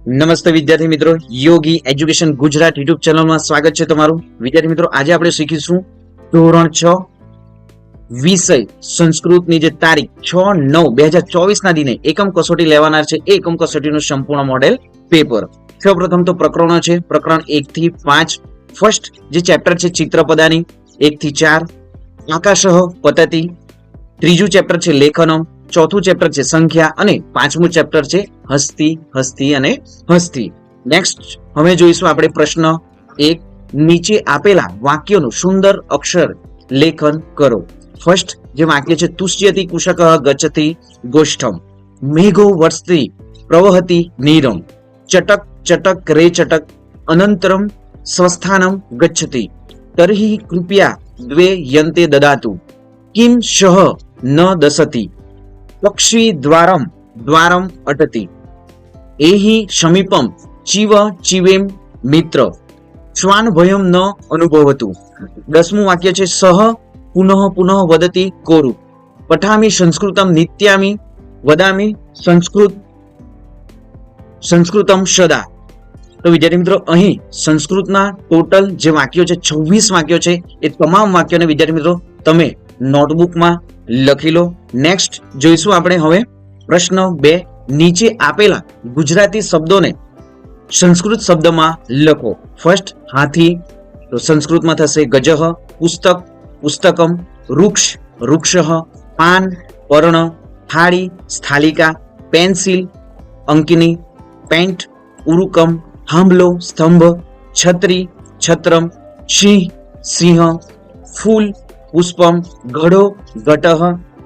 નમસ્તે વિદ્યાર્થી મિત્રો, યોગી એજ્યુકેશન ગુજરાત યુટ્યુબ ચેનલમાં સ્વાગત છે તમારું. વિદ્યાર્થી મિત્રો, આજે આપણે શીખીશું ધોરણ 6 વિષય સંસ્કૃતની જે તારીખ 6/9/2024 ના દિને એકમ કસોટી લેવાનાર છે. એ એકમ કસોટીનું સંપૂર્ણ મોડેલ પેપર. સૌપ્રથમ તો પ્રકરણો છે. પ્રકરણ 1 થી 5. ફર્સ્ટ જે ચેપ્ટર છે ચિત્રપદાની 1 થી 4. આકાશઃ પતતિ. ત્રીજું ચેપ્ટર છે લેખનમ. ચોથું ચેપ્ટર છે સંખ્યા અને પાંચમું ચેપ્ટર છે હસ્તી હસ્તી અને હસ્તી. નેક્સ્ટ હવે જોઈશું આપણે પ્રશ્ન 1. નીચે આપેલા વાક્યોનું સુંદર અક્ષર લેખન કરો. ફર્સ્ટ જે વાક્ય છે તુષ્યતિ કુશક ગચ્છતિ ગોષ્ઠમ, મેઘો વર્ષતિ પ્રવહતિ નીરમ, ચટક ચટક રે ચટક અનંતરમ સ્વસ્થાનમ ગચ્છતિ, તર્હિ કૃપયા દ્વે યંતે દદાતુ, કિમ શહ ન દસતિ, પક્ષી દ્વારમ દ્વારમ અટતિ, એહી સમીપમ ચીવ ચીવેમ મિત્ર, શ્વાન ભયમ ન અનુભવતું. 10મું વાક્ય છે સહ પુનઃ પુનઃ વદતિ કોરુ, પઠામિ સંસ્કૃતમ નિત્યામિ વદામિ સંસ્કૃતમ સદા. તો વિદ્યાર્થી મિત્રો, અહીં સંસ્કૃતના ટોટલ જે વાક્યો છે 26 વાક્યો છે. એ તમામ વાક્યોને વિદ્યાર્થી મિત્રો તમે નોટબુકમાં લખી લો. નેક્સ્ટ જોઈશું આપણે હવે પ્રશ્ન 2. નીચે આપેલા ગુજરાતી શબ્દોને સંસ્કૃત શબ્દમાં લખો. ફર્સ્ટ હાથી, તો સંસ્કૃતમાં થશે ગજઃ, પુસ્તક પુસ્તકમ, વૃક્ષ વૃક્ષઃ, પાન પર્ણ, થાળી સ્થાલિકા, પેન્સિલ અંકિની, પેન્ટ ઉરુકમ, થાંભલો સ્તંભ, છત્રી છત્રમ, સિંહ સિંહ, ફૂલ પુષ્પમ, ઘડો ઘટઃ,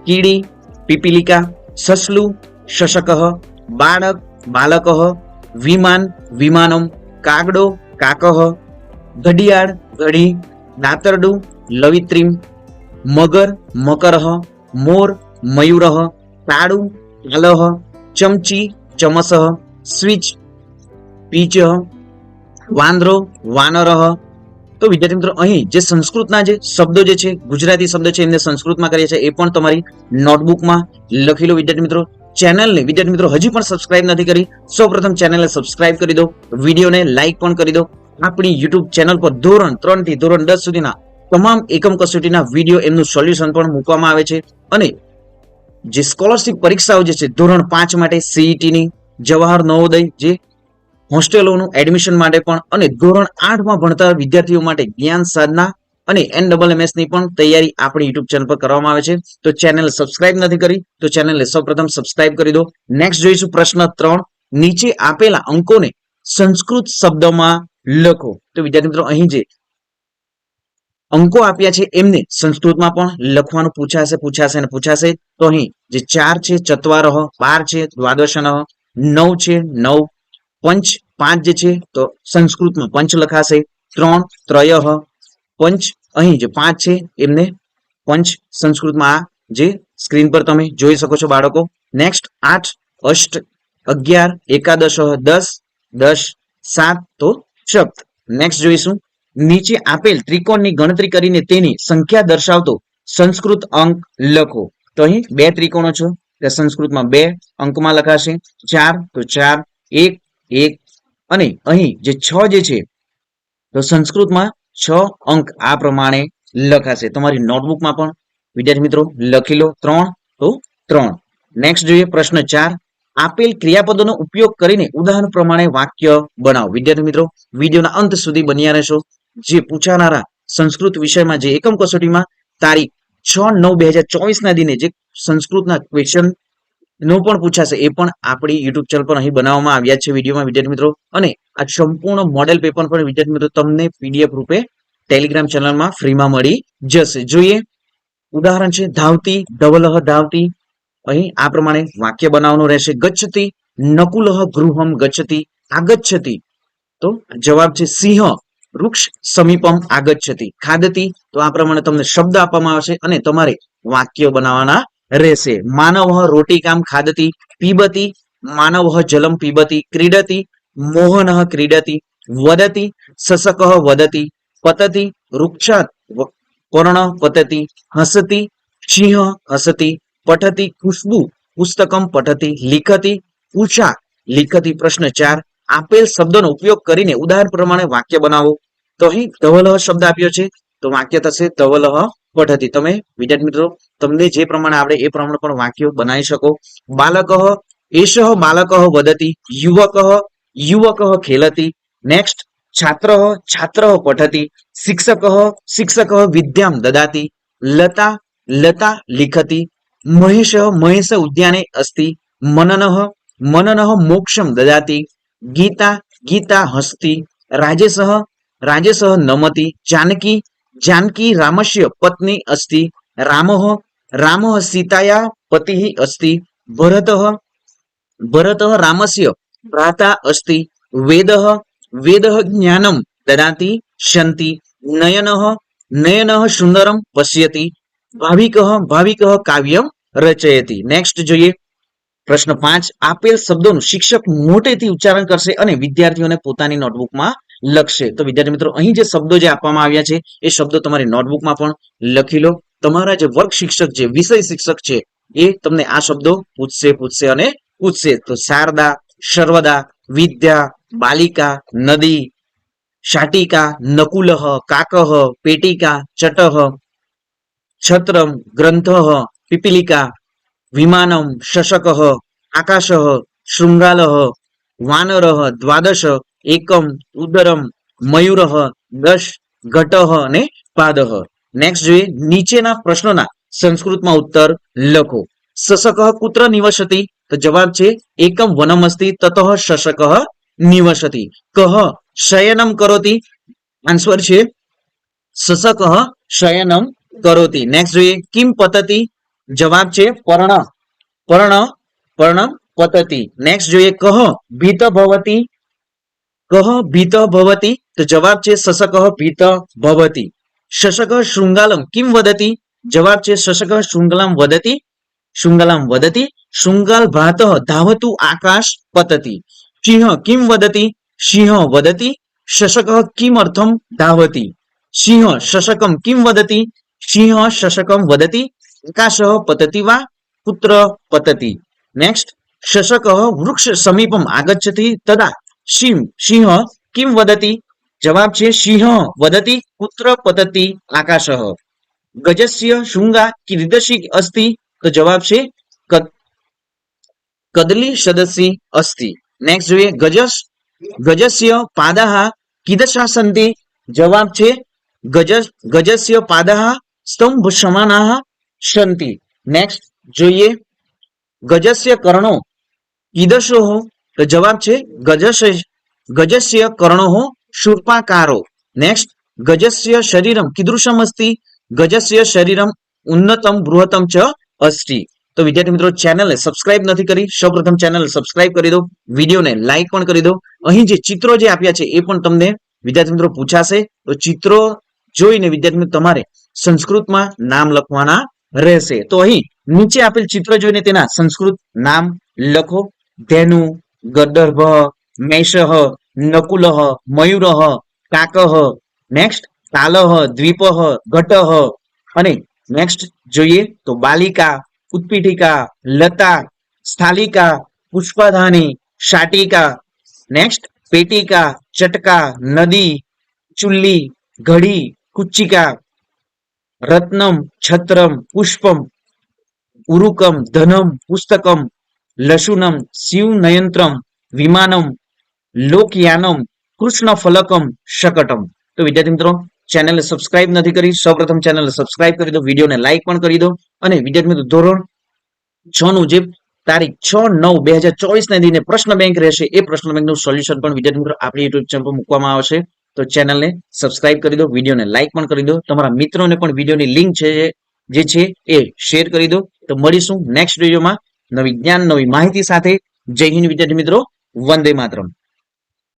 કીડી પીપીલિકા, સસલું શશકઃ, બાળક બાલકઃ, વિમાન વિમાનમ, કાગડો કાકઃ, ઘડિયાળ ઘડી, દાતરડું લવિત્રીમ, મગર મકરઃ, મોર મયુરઃ, તાળું તાલઃ, ચમચી ચમસઃ, સ્વિચ પીચઃ, વાંદરો વાનરઃ. તો વિદ્યાર્થી મિત્રો, અહીં જે સંસ્કૃતના જે શબ્દો જે છે ગુજરાતી શબ્દ છે એમને સંસ્કૃતમાં કરીએ છીએ એ પણ તમારી નોટબુકમાં લખી લો. વિદ્યાર્થી મિત્રો, ચેનલને વિદ્યાર્થી મિત્રો હજી પણ સબસ્ક્રાઇબ નથી કરી, સૌપ્રથમ ચેનલને સબસ્ક્રાઇબ કરી દો, વિડીયોને લાઇક પણ કરી દો. આપણી યુટ્યુબ ચેનલ પર ધોરણ 3 થી ધોરણ 10 સુધીના તમામ એકમ કસોટીના વિડીયો, એમનું સોલ્યુશન પણ મૂકવામાં આવે છે. અને જે સ્કોલરશિપ પરીક્ષાઓ જે છે ધોરણ 5 માટે સીઈટીની, જવાહર નવોદય જે હોસ્ટેલોનું એડમિશન માટે પણ, અને ધોરણ 8માં ભણતા વિદ્યાર્થીઓ માટે જ્ઞાન સાધના અને NMMS ની પણ તૈયારી આપણી યુટ્યુબ ચેનલ પર કરવામાં આવે છે. તો ચેનલ સબસ્ક્રાઇબ નથી કરી તો ચેનલને સૌપ્રથમ સબસ્ક્રાઇબ કરી દો. નેક્સ્ટ જોઈશું પ્રશ્ન 3. નીચે આપેલા અંકોને સંસ્કૃત શબ્દમાં લખો. તો વિદ્યાર્થી મિત્રો, અહીં જે અંકો આપ્યા છે એમને સંસ્કૃતમાં પણ લખવાનું પૂછાશે. તો અહીં જે 4 છે ચત્વારઃ, 12 છે દ્વાદશનઃ, 9 છે 9, પંચ 5 જે છે તો સંસ્કૃતમાં પંચ લખાશે, 3 ત્રયઃ પંચ, અહીં જે 5 છે એમને પંચ સંસ્કૃતમાં આ જે સ્ક્રીન પર તમે જોઈ શકો છો બાળકો. નેક્સ્ટ 8 અષ્ટ, 11 એકાદશ 10, 10 7 તો સપ્ત. નેક્સ્ટ જોઈશું નીચે આપેલ ત્રિકોણની ગણતરી કરીને તેની સંખ્યા દર્શાવતો સંસ્કૃત અંક લખો. તો અહીં 2 ત્રિકોણો છે તે સંસ્કૃતમાં 2 અંકમાં લખાશે, 4 તો 4, 1 1, અને અહીં જે 6 જે છે તો સંસ્કૃતમાં 6 અંક આ પ્રમાણે લખાશે. તમારી નોટબુકમાં પણ વિદ્યાર્થી મિત્રો લખી લો, 3 તો 3. નેક્સ્ટ જોઈએ પ્રશ્ન 4. આપેલ ક્રિયાપદોનો ઉપયોગ કરીને ઉદાહરણ પ્રમાણે વાક્ય બનાવો. વિદ્યાર્થી મિત્રો, વિડીયોના અંત સુધી બન્યા રહેશો. જે પૂછાનારા સંસ્કૃત વિષયમાં જે એકમ કસોટીમાં તારીખ 6/9/2024 ના દિને જે સંસ્કૃતના ક્વેશ્ચન નો પણ પૂછાશે એ પણ આપણી યુટ્યુબ ચેનલ પર અહીં બનાવવામાં આવ્યા છે વિડીયોમાં વિદ્યાર્થી મિત્રો. અને આ સંપૂર્ણ મોડેલ પેપર પણ વિદ્યાર્થી મિત્રો તમને PDF રૂપે ટેલિગ્રામ ચેનલમાં ફ્રીમાં મળી જશે. જોઈએ ઉદાહરણ છે ધાવતી ધવલઃ ધાવતી. અહીં આ પ્રમાણે વાક્ય બનાવવાનું રહેશે. ગચ્છતિ નકુલઃ ગૃહમ ગચ્છતિ આગચ્છતિ. તો જવાબ છે સિંહ વૃક્ષ સમીપમ આગચ્છતિ. ખાદતી, તો આ પ્રમાણે તમને શબ્દ આપવામાં આવશે અને તમારે વાક્ય બનાવવાના રહેશે. માનવ રોટિકામ ખાદતી, પીબતી માનવ જલમ પીબતી, ક્રીડતી મોહન ક્રીડતી, વદતી સસક વદતી, પતતી વૃક્ષાત પર્ણ પતતી, હસતી સિંહ હસતી, પઠતી ખુશ્બુ પુસ્તકમ પઠતી, લિખતી ઉષા લિખતી. પ્રશ્ન 4. આપેલ શબ્દોનો ઉપયોગ કરીને ઉદાહરણ પ્રમાણે વાક્ય બનાવો. તો અહીં ધવલહ શબ્દ આપ્યો છે તો વાક્ય થશે ધવલહ પઠતિ. તમે વિદ્યાર્થી મિત્રો તમને જે પ્રમાણે આવડે એ પ્રમાણે પણ વાક્યો બનાવી શકો. બાલકઃ એષઃ બાલકઃ વદતિ, યુવકઃ ખેલતિ. નેક્સ્ટ છાત્રઃ પઠતિ, શિક્ષકઃ વિદ્યામ દદાતિ, લતા લિખતિ, મહેશ ઉદ્યાને અસ્તિ, મનનઃ મોક્ષમ દદાતિ, ગીતા હસ્તિ, રાજેશઃ નમતિ, जानकी रामस्य पत्नी अस्ति, रामः सीताया पतिः अस्ति, भरतः रामस्य भ्राता अस्ति, वेदः ज्ञानं ददाति शन्ति, नयनः सुंदरं पश्यति, भाविकः काव्यं रचयति. नेक्स्ट જોઈએ પ્રશ્ન 5. આપેલ શબ્દોનું શિક્ષક મોટેથી ઉચ્ચારણ કરશે અને વિદ્યાર્થીઓને પોતાની નોટબુકમાં લખશે. તો વિદ્યાર્થી મિત્રો અહીં જે શબ્દો જે આપવામાં આવ્યા છે એ શબ્દો તમારી નોટબુકમાં પણ લખી લો. તમારા જે વર્ગ શિક્ષક છે, વિષય શિક્ષક છે, એ તમને આ શબ્દો પૂછશે. તો શારદા, સર્વદા, વિદ્યા, બાલિકા, નદી, શાટિકા, નકુલઃ, કાકઃ, પેટિકા, ચટઃ, છત્રમ, ગ્રંથઃ, પીપીલિકા, વિમાનમ, શશકઃ, આકાશઃ, શૃંગાલઃ, વાનરઃ, દ્વાદશ, એકમ, ઉદરમ, મયુરઃ, 10, ઘટઃ અને પાદઃ. નેક્સ્ટ જોઈએ નીચેના પ્રશ્નોના સંસ્કૃતમાં ઉત્તર લખો. શશકઃ કુત્ર નિવસતિ? તો જવાબ છે એકમ વનમસ્તિ તતઃ શશકઃ નિવસતિ. કઃ શયનમ કરોતિ? આન્સર છે શશકઃ શયનમ કરોતિ. નેક્સ્ટ જોઈએ કિમ પતતિ? જવાબ છે પર્ણ પતતિ. નેક્સ્ટ જોઈએ કઃ ભીત ભવતિ? તો જવાબ છે શશકઃ ભીત ભવતિ. શશકઃ શૃંગાલમ કિમ વદતિ? જવાબ છે શશકઃ શૃંગાલમ વદતિ. શૃંગાલ ભાતઃ ધાવતુ આકાશ પતતિ. સિંહ કિમ વદતિ? સિંહ વદતિ. શશકઃ કિમર્થમ ધાવતિ? સિંહ શશકમ કિમ વદતિ? સિંહ શશકમ વદતિ. આકાશઃ પતતિ વા પુત્ર પતતિ. નેક્સ્ટ શશકઃ વૃક્ષ સમીપમ આગચ્છતિ તદા સિંહ કિમ વદતિ? જવાબ છે સિંહ વદતિ પુત્ર પતતિ આકાશઃ. ગજસ્ય શૃંગા કીદૃશી અસ્તિ? તો જવાબ છે કદલી સદસી અસ્તિ. નેક્સ્ટ જોઈએ ગજસ્ય પાદાહ કીદૃશા સન્તિ? જવાબ છે ગજસ્ય પાદાહ સ્તંભ સમાનાહ સન્તિ. નેક્સ્ટ જોઈએ ગજસ્ય કર્ણો કીદૃશોઃ? તો જવાબ છે ગજસ્ય કર્ણોઃ શૂર્પાકારો. નેક્સ્ટ ગજસ્ય શરીરમ કીદૃશમ અસ્તિ? ગજસ્ય શરીરમ ઉન્નતમ બૃહત્તમ ચ અસ્તિ. તો વિદ્યાર્થી મિત્રો ચેનલને સબસ્ક્રાઇબ નથી કરી, સૌપ્રથમ ચેનલ સબસ્ક્રાઇબ કરી દો, વિડીયોને લાઈક પણ કરી દો. અહીં જે ચિત્રો જે આપ્યા છે એ પણ તમને વિદ્યાર્થી મિત્રો પૂછાશે. તો ચિત્રો જોઈને વિદ્યાર્થી મિત્રો તમારે સંસ્કૃતમાં નામ લખવાના રહેશે. તો અહીં નીચે આપેલ ચિત્ર જોઈને તેના સંસ્કૃત નામ લખો. ધેનુ, ગર્દભ, મેષઃ, નકુલઃ, મયુરઃ, કાકઃ. નેક્સ્ટ તાલઃ, દ્વીપઃ, ઘટઃ. અને નેક્સ્ટ જોઈએ તો બાલિકા, ઉત્પીઠિકા, લતા, સ્થાલિકા, પુષ્પધાની, શાટિકા. નેક્સ્ટ પેટિકા, ચટકા, નદી, ચુલ્લી, ઘડી, કુચ્ચિકા, રત્નમ, છત્રમ, પુષ્પમ, ઉરુકમ, ધનમ, પુસ્તકમ, લશુનમ, શિવનયંત્રમ, વિમાનમ, લોકયાનમ, કૃષ્ણ ફલકમ, શકટમ. તો વિદ્યાર્થી મિત્રો ચેનલને સબસ્ક્રાઇબ નથી કરી, સૌપ્રથમ ચેનલને સબસ્ક્રાઇબ કરી દો, વિડીયોને લાઈક પણ કરી દો. અને વિદ્યાર્થી મિત્રો ધોરણ 6 નું જે તારીખ 6/9/2024 ના દિને પ્રશ્ન બેંક રહેશે એ પ્રશ્ન બેંકનું સોલ્યુશન પણ વિદ્યાર્થી મિત્રો આપણી યુટ્યુબ ચેનલ પર મૂકવામાં આવશે. તો ચેનલને સબસ્ક્રાઇબ કરી દો, વિડીયોને લાઈક પણ કરી દો, તમારા મિત્રોને પણ વિડીયોની લિંક છે એ શેર કરી દો. તો મળીશું નેક્સ્ટ વિડીયોમાં નવી જ્ઞાન નવી માહિતી સાથે. જય હિન્દ વિદ્યાર્થી મિત્રો, વંદે માતરમ.